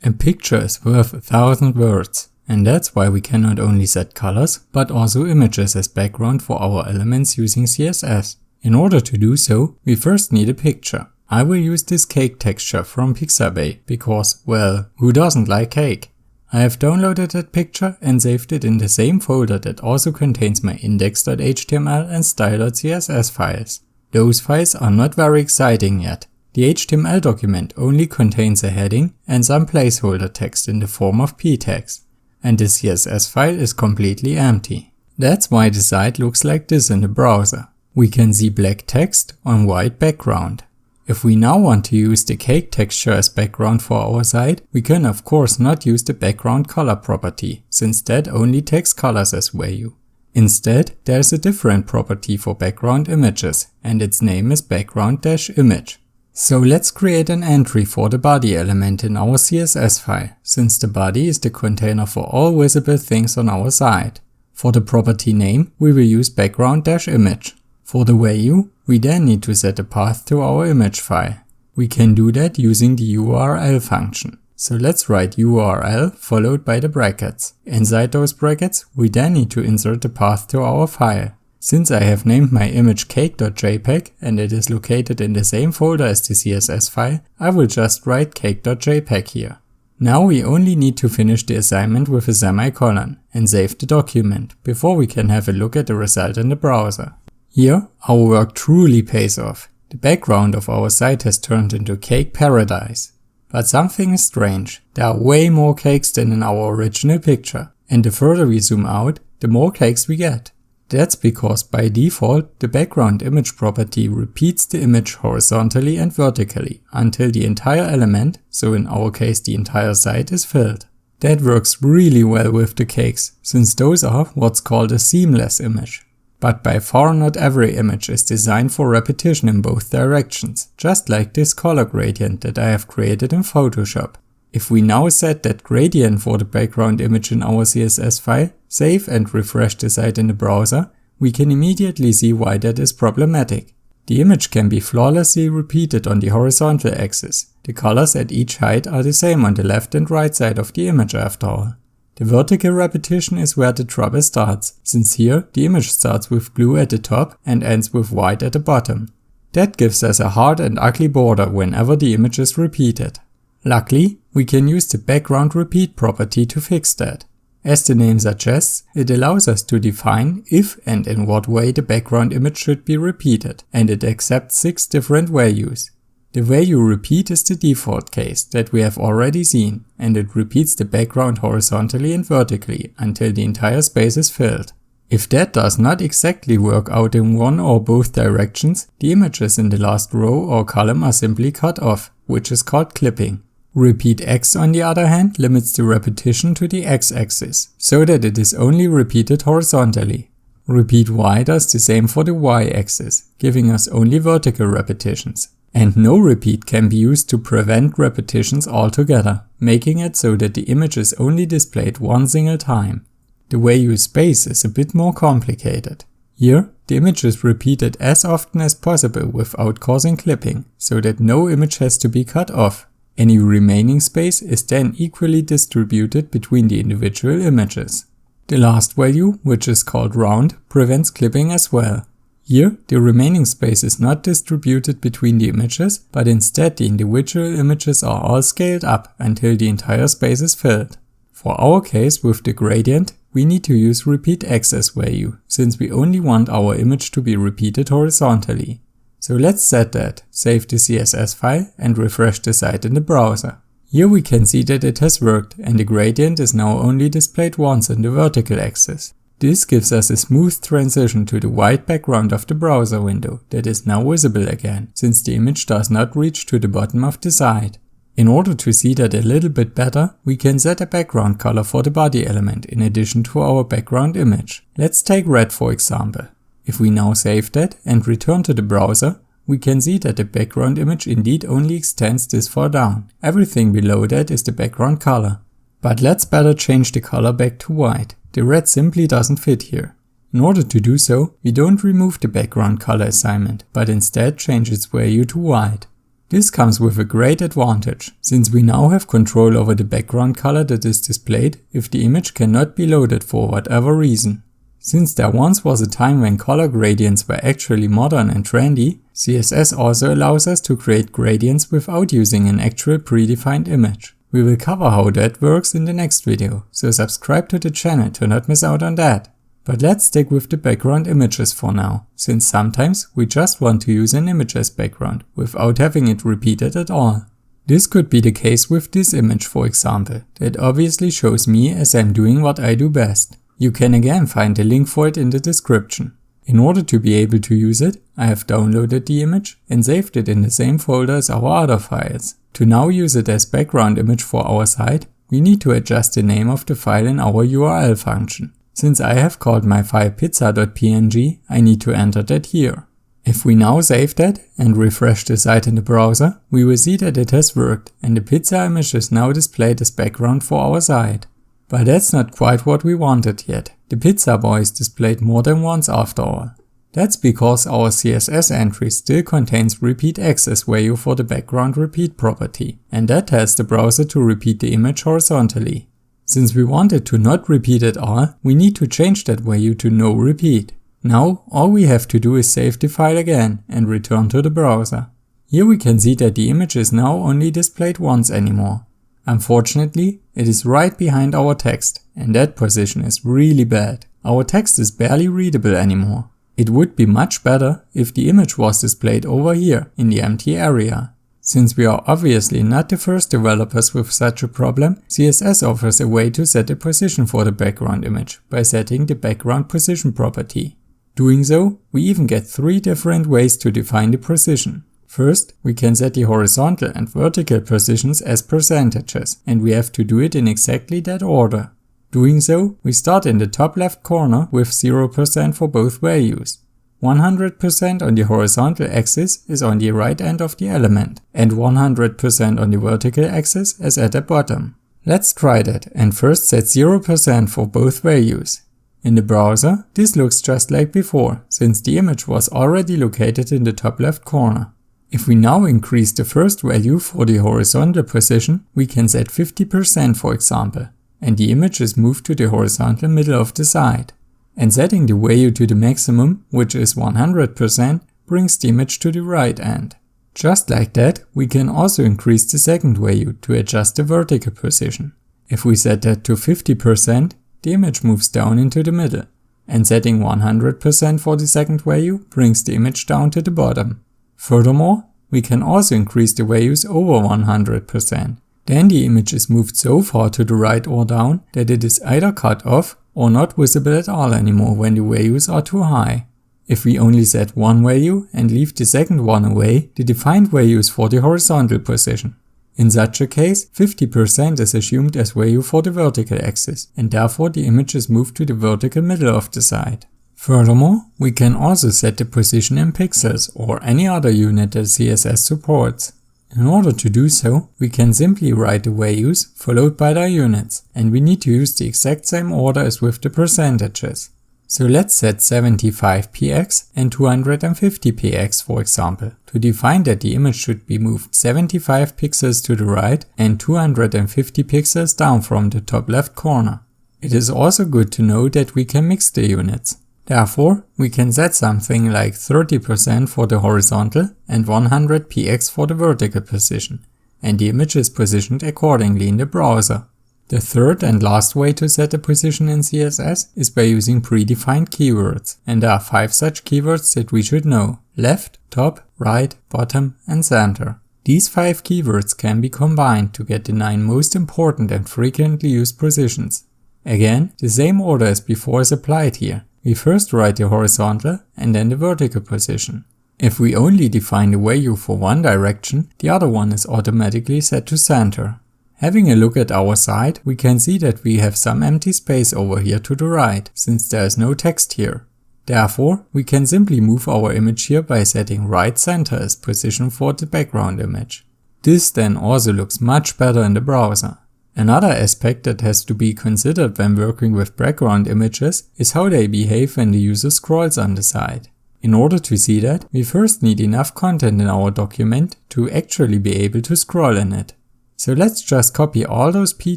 A picture is worth 1,000 words, and that's why we can not only set colors, but also images as background for our elements using CSS. In order to do so, we first need a picture. I will use this cake texture from Pixabay because, well, who doesn't like cake? I have downloaded that picture and saved it in the same folder that also contains my index.html and style.css files. Those files are not very exciting yet. The HTML document only contains a heading and some placeholder text in the form of p tags, and the CSS file is completely empty. That's why the site looks like this in the browser. We can see black text on white background. If we now want to use the cake texture as background for our site, we can of course not use the background color property, since that only takes colors as value. Instead, there is a different property for background images, and its name is background-image. So let's create an entry for the body element in our CSS file, since the body is the container for all visible things on our site. For the property name, we will use background-image. For the value, we then need to set a path to our image file. We can do that using the URL function. So let's write URL followed by the brackets. Inside those brackets, we then need to insert the path to our file. Since I have named my image cake.jpg and it is located in the same folder as the CSS file, I will just write cake.jpg here. Now we only need to finish the assignment with a semicolon and save the document before we can have a look at the result in the browser. Here, our work truly pays off. The background of our site has turned into cake paradise. But something is strange. There are way more cakes than in our original picture, and the further we zoom out, the more cakes we get. That's because by default, the background image property repeats the image horizontally and vertically until the entire element, so in our case the entire site, is filled. That works really well with the cakes, since those are what's called a seamless image. But by far not every image is designed for repetition in both directions, just like this color gradient that I have created in Photoshop. If we now set that gradient for the background image in our CSS file, save and refresh the site in the browser, we can immediately see why that is problematic. The image can be flawlessly repeated on the horizontal axis. The colors at each height are the same on the left and right side of the image after all. The vertical repetition is where the trouble starts, since here the image starts with blue at the top and ends with white at the bottom. That gives us a hard and ugly border whenever the image is repeated. Luckily, we can use the background repeat property to fix that. As the name suggests, it allows us to define if and in what way the background image should be repeated, and it accepts 6 different values. The value repeat is the default case that we have already seen, and it repeats the background horizontally and vertically until the entire space is filled. If that does not exactly work out in one or both directions, the images in the last row or column are simply cut off, which is called clipping. Repeat X on the other hand limits the repetition to the X-axis, so that it is only repeated horizontally. Repeat Y does the same for the Y-axis, giving us only vertical repetitions. And no repeat can be used to prevent repetitions altogether, making it so that the image is only displayed one single time. The value space is a bit more complicated. Here, the image is repeated as often as possible without causing clipping, so that no image has to be cut off. Any remaining space is then equally distributed between the individual images. The last value, which is called round, prevents clipping as well. Here, the remaining space is not distributed between the images, but instead the individual images are all scaled up until the entire space is filled. For our case with the gradient, we need to use repeat X as value, since we only want our image to be repeated horizontally. So let's set that, save the CSS file and refresh the site in the browser. Here we can see that it has worked and the gradient is now only displayed once in the vertical axis. This gives us a smooth transition to the white background of the browser window that is now visible again, since the image does not reach to the bottom of the site. In order to see that a little bit better, we can set a background color for the body element in addition to our background image. Let's take red for example. If we now save that and return to the browser, we can see that the background image indeed only extends this far down. Everything below that is the background color. But let's better change the color back to white. The red simply doesn't fit here. In order to do so, we don't remove the background color assignment, but instead change its value to white. This comes with a great advantage, since we now have control over the background color that is displayed if the image cannot be loaded for whatever reason. Since there once was a time when color gradients were actually modern and trendy, CSS also allows us to create gradients without using an actual predefined image. We will cover how that works in the next video, so subscribe to the channel to not miss out on that. But let's stick with the background images for now, since sometimes we just want to use an image as background without having it repeated at all. This could be the case with this image, for example, that obviously shows me as I'm doing what I do best. You can again find a link for it in the description. In order to be able to use it, I have downloaded the image and saved it in the same folder as our other files. To now use it as background image for our site, we need to adjust the name of the file in our URL function. Since I have called my file pizza.png, I need to enter that here. If we now save that and refresh the site in the browser, we will see that it has worked and the pizza image is now displayed as background for our site. But that's not quite what we wanted yet. The pizza boy is displayed more than once after all. That's because our CSS entry still contains repeat x as value for the background repeat property, and that tells the browser to repeat the image horizontally. Since we want it to not repeat at all, we need to change that value to no repeat. Now, all we have to do is save the file again and return to the browser. Here we can see that the image is now only displayed once anymore. Unfortunately, it is right behind our text, and that position is really bad. Our text is barely readable anymore. It would be much better if the image was displayed over here in the empty area. Since we are obviously not the first developers with such a problem, CSS offers a way to set a position for the background image by setting the background position property. Doing so, we even get 3 different ways to define the position. First, we can set the horizontal and vertical positions as percentages, and we have to do it in exactly that order. Doing so, we start in the top left corner with 0% for both values. 100% on the horizontal axis is on the right end of the element, and 100% on the vertical axis is at the bottom. Let's try that and first set 0% for both values. In the browser, this looks just like before, since the image was already located in the top left corner. If we now increase the first value for the horizontal position, we can set 50% for example, and the image is moved to the horizontal middle of the site. And setting the value to the maximum, which is 100%, brings the image to the right end. Just like that, we can also increase the second value to adjust the vertical position. If we set that to 50%, the image moves down into the middle. And setting 100% for the second value brings the image down to the bottom. Furthermore, we can also increase the values over 100%. Then the image is moved so far to the right or down that it is either cut off or not visible at all anymore when the values are too high. If we only set one value and leave the second one away, the defined value is for the horizontal position. In such a case, 50% is assumed as value for the vertical axis, and therefore the image is moved to the vertical middle of the site. Furthermore, we can also set the position in pixels or any other unit that CSS supports. In order to do so, we can simply write the values followed by their units, and we need to use the exact same order as with the percentages. So let's set 75px and 250px for example, to define that the image should be moved 75 pixels to the right and 250 pixels down from the top left corner. It is also good to know that we can mix the units. Therefore, we can set something like 30% for the horizontal and 100px for the vertical position, and the image is positioned accordingly in the browser. The third and last way to set a position in CSS is by using predefined keywords, and there are 5 such keywords that we should know: left, top, right, bottom, and center. These 5 keywords can be combined to get the 9 most important and frequently used positions. Again, the same order as before is applied here. We first write the horizontal and then the vertical position. If we only define the value for one direction, the other one is automatically set to center. Having a look at our site, we can see that we have some empty space over here to the right, since there is no text here. Therefore, we can simply move our image here by setting right center as position for the background image. This then also looks much better in the browser. Another aspect that has to be considered when working with background images is how they behave when the user scrolls on the site. In order to see that, we first need enough content in our document to actually be able to scroll in it. So let's just copy all those p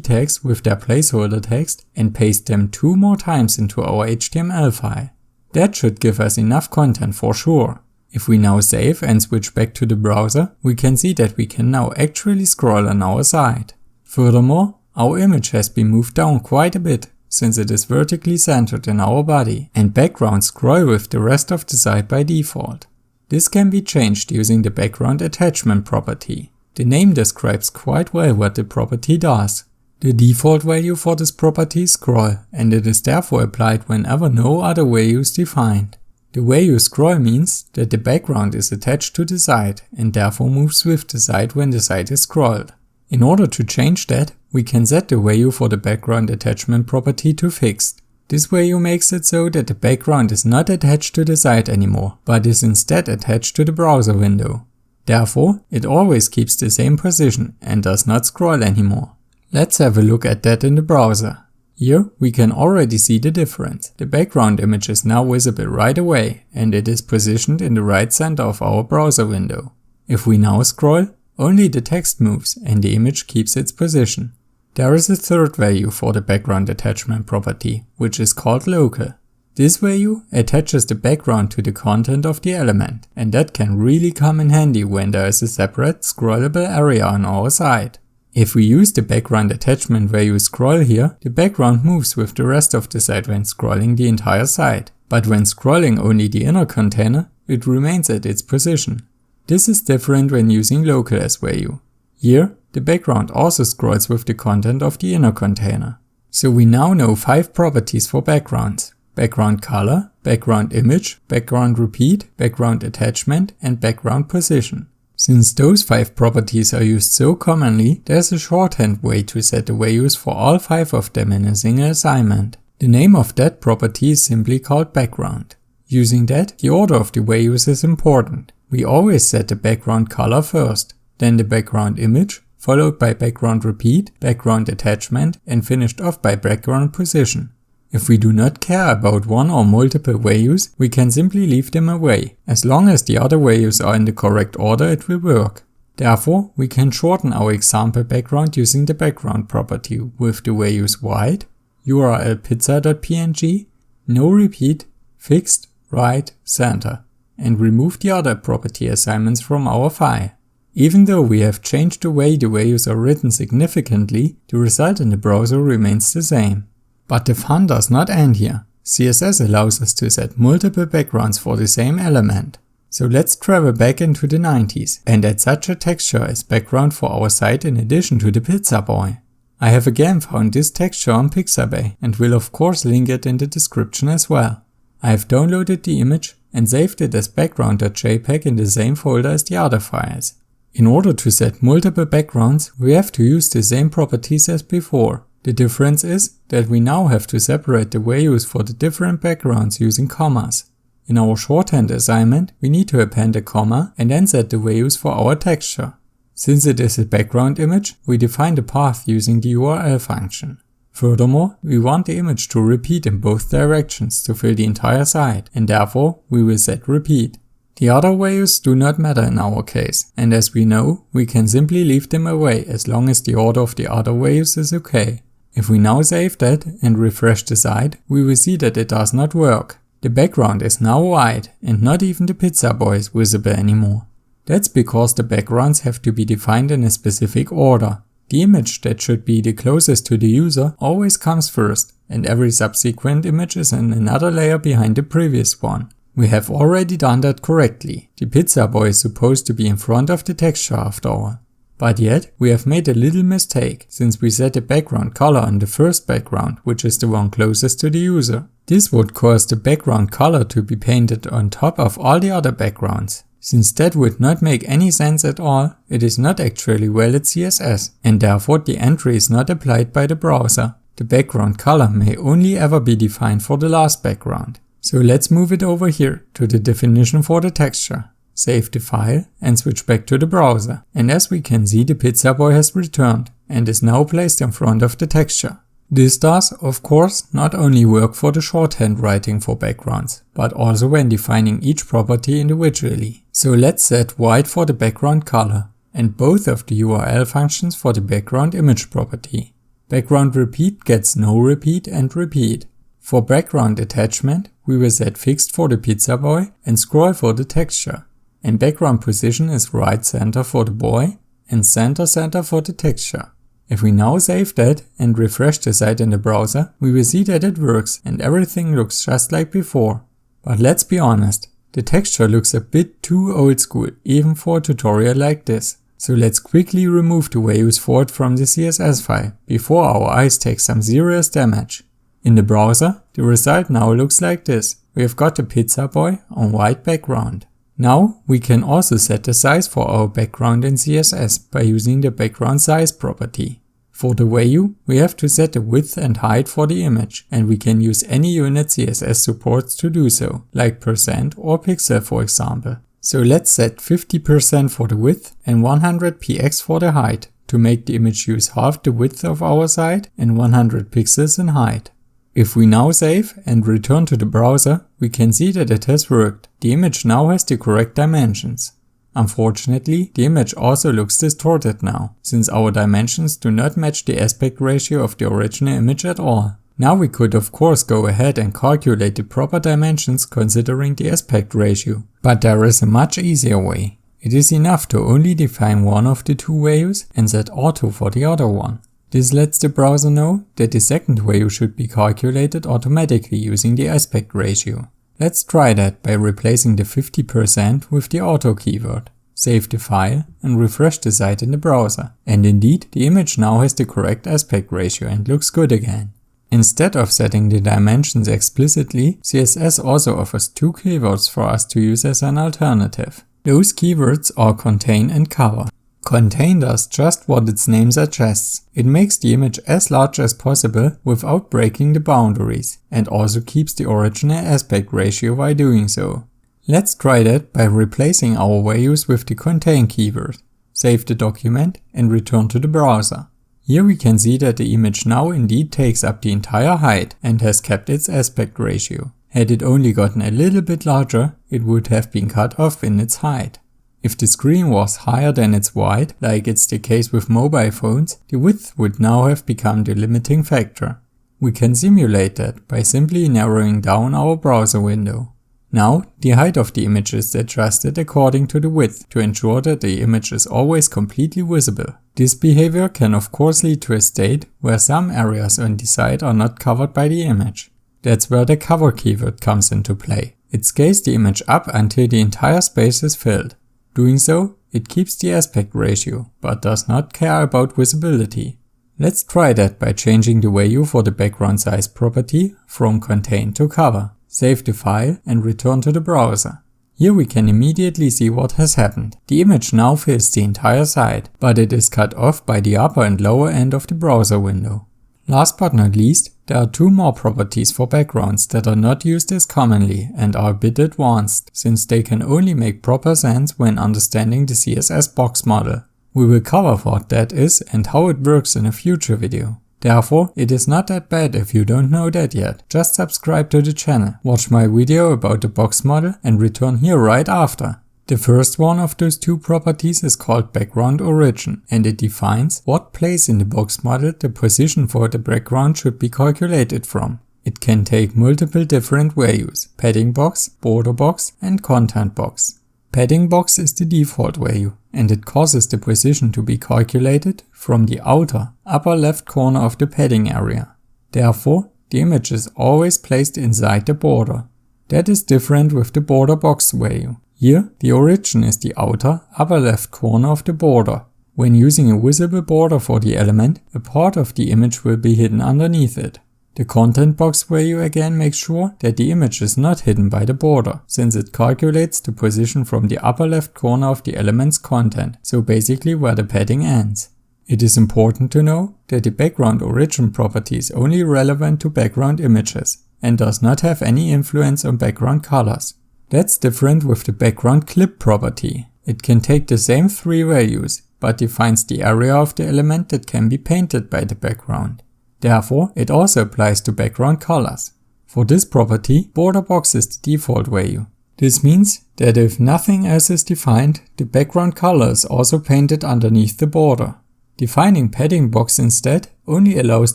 tags with their placeholder text and paste them 2 more times into our HTML file. That should give us enough content for sure. If we now save and switch back to the browser, we can see that we can now actually scroll on our site. Furthermore, our image has been moved down quite a bit, since it is vertically centered in our body, and backgrounds scroll with the rest of the site by default. This can be changed using the background attachment property. The name describes quite well what the property does. The default value for this property is scroll, and it is therefore applied whenever no other value is defined. The value scroll means that the background is attached to the site and therefore moves with the site when the site is scrolled. In order to change that, we can set the value for the background attachment property to fixed. This value makes it so that the background is not attached to the site anymore, but is instead attached to the browser window. Therefore, it always keeps the same position and does not scroll anymore. Let's have a look at that in the browser. Here we can already see the difference. The background image is now visible right away and it is positioned in the right center of our browser window. If we now scroll, only the text moves and the image keeps its position. There is a third value for the background attachment property, which is called local. This value attaches the background to the content of the element, and that can really come in handy when there is a separate scrollable area on our site. If we use the background attachment value scroll here, the background moves with the rest of the site when scrolling the entire site. But when scrolling only the inner container, it remains at its position. This is different when using local as value. Here, the background also scrolls with the content of the inner container. So we now know 5 properties for backgrounds: background color, background image, background repeat, background attachment, and background position. Since those 5 properties are used so commonly, there's a shorthand way to set the values for all 5 of them in a single assignment. The name of that property is simply called background. Using that, the order of the values is important. We always set the background color first, then the background image, followed by background repeat, background attachment, and finished off by background position. If we do not care about one or multiple values, we can simply leave them away. As long as the other values are in the correct order, it will work. Therefore, we can shorten our example background using the background property with the values wide, URL pizza.png, no repeat, fixed, right, center, and remove the other property assignments from our file. Even though we have changed the way the values are written significantly, the result in the browser remains the same. But the fun does not end here. CSS allows us to set multiple backgrounds for the same element. So let's travel back into the 90s and add such a texture as background for our site in addition to the pizza boy. I have again found this texture on Pixabay and will of course link it in the description as well. I have downloaded the image and saved it as background.jpg in the same folder as the other files. In order to set multiple backgrounds, we have to use the same properties as before. The difference is that we now have to separate the values for the different backgrounds using commas. In our shorthand assignment, we need to append a comma and then set the values for our texture. Since it is a background image, we define the path using the URL function. Furthermore, we want the image to repeat in both directions to fill the entire site, and therefore we will set repeat. The other values do not matter in our case, and as we know, we can simply leave them away as long as the order of the other values is okay. If we now save that and refresh the site, we will see that it does not work. The background is now white and not even the pizza boy is visible anymore. That's because the backgrounds have to be defined in a specific order. The image that should be the closest to the user always comes first, and every subsequent image is in another layer behind the previous one. We have already done that correctly. The pizza boy is supposed to be in front of the texture after all. But yet, we have made a little mistake, since we set the background color on the first background, which is the one closest to the user. This would cause the background color to be painted on top of all the other backgrounds. Since that would not make any sense at all, it is not actually valid CSS, and therefore the entry is not applied by the browser. The background color may only ever be defined for the last background. So let's move it over here to the definition for the texture. Save the file and switch back to the browser. And as we can see, the pizza boy has returned and is now placed in front of the texture. This does, of course, not only work for the shorthand writing for backgrounds, but also when defining each property individually. So let's set white for the background color, and both of the URL functions for the background image property. Background repeat gets no repeat and repeat. For background attachment, we will set fixed for the pizza boy and scroll for the texture. And background position is right center for the boy and center for the texture. If we now save that and refresh the site in the browser, we will see that it works and everything looks just like before. But let's be honest, the texture looks a bit too old school even for a tutorial like this. So let's quickly remove the values for it from the CSS file before our eyes take some serious damage. In the browser, the result now looks like this. We have got the pizza boy on white background. Now we can also set the size for our background in CSS by using the background size property. For the value, we have to set the width and height for the image, and we can use any unit CSS supports to do so, like % or pixel for example. So let's set 50% for the width and 100 px for the height to make the image use half the width of our site and 100 pixels in height. If we now save and return to the browser, we can see that it has worked. The image now has the correct dimensions. Unfortunately, the image also looks distorted now, since our dimensions do not match the aspect ratio of the original image at all. Now we could of course go ahead and calculate the proper dimensions considering the aspect ratio, but there is a much easier way. It is enough to only define one of the two values and set auto for the other one. This lets the browser know that the second value should be calculated automatically using the aspect ratio. Let's try that by replacing the 50% with the auto keyword. Save the file and refresh the site in the browser. And indeed, the image now has the correct aspect ratio and looks good again. Instead of setting the dimensions explicitly, CSS also offers two keywords for us to use as an alternative. Those keywords are contain and cover. Contain does just what its name suggests. It makes the image as large as possible without breaking the boundaries, and also keeps the original aspect ratio while doing so. Let's try that by replacing our values with the contain keyword. Save the document and return to the browser. Here we can see that the image now indeed takes up the entire height and has kept its aspect ratio. Had it only gotten a little bit larger, it would have been cut off in its height. If the screen was higher than its width, like it's the case with mobile phones, the width would now have become the limiting factor. We can simulate that by simply narrowing down our browser window. Now, the height of the image is adjusted according to the width to ensure that the image is always completely visible. This behavior can of course lead to a state where some areas on the site are not covered by the image. That's where the cover keyword comes into play. It scales the image up until the entire space is filled. Doing so, it keeps the aspect ratio, but does not care about visibility. Let's try that by changing the value for the background size property from contain to cover. Save the file and return to the browser. Here we can immediately see what has happened. The image now fills the entire site, but it is cut off by the upper and lower end of the browser window. Last but not least, there are two more properties for backgrounds that are not used as commonly and are a bit advanced, since they can only make proper sense when understanding the CSS box model. We will cover what that is and how it works in a future video. Therefore, it is not that bad if you don't know that yet. Just subscribe to the channel, watch my video about the box model and return here right after. The first one of those two properties is called background origin, and it defines what place in the box model the position for the background should be calculated from. It can take multiple different values: padding box, border box and content box. Padding box is the default value, and it causes the position to be calculated from the outer upper left corner of the padding area. Therefore, the image is always placed inside the border. That is different with the border box value. Here, the origin is the outer upper left corner of the border. When using a visible border for the element, a part of the image will be hidden underneath it. The content box value again makes sure that the image is not hidden by the border, since it calculates the position from the upper left corner of the element's content, so basically where the padding ends. It is important to know that the background origin property is only relevant to background images and does not have any influence on background colors. That's different with the background clip property. It can take the same three values, but defines the area of the element that can be painted by the background. Therefore, it also applies to background colors. For this property, border box is the default value. This means that if nothing else is defined, the background color is also painted underneath the border. Defining padding box instead only allows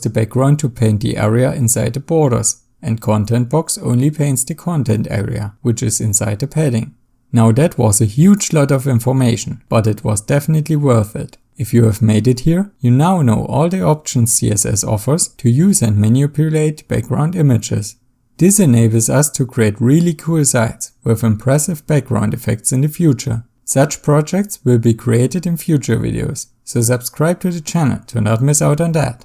the background to paint the area inside the borders, and content box only paints the content area, which is inside the padding. Now that was a huge lot of information, but it was definitely worth it. If you have made it here, you now know all the options CSS offers to use and manipulate background images. This enables us to create really cool sites with impressive background effects in the future. Such projects will be created in future videos, so subscribe to the channel to not miss out on that.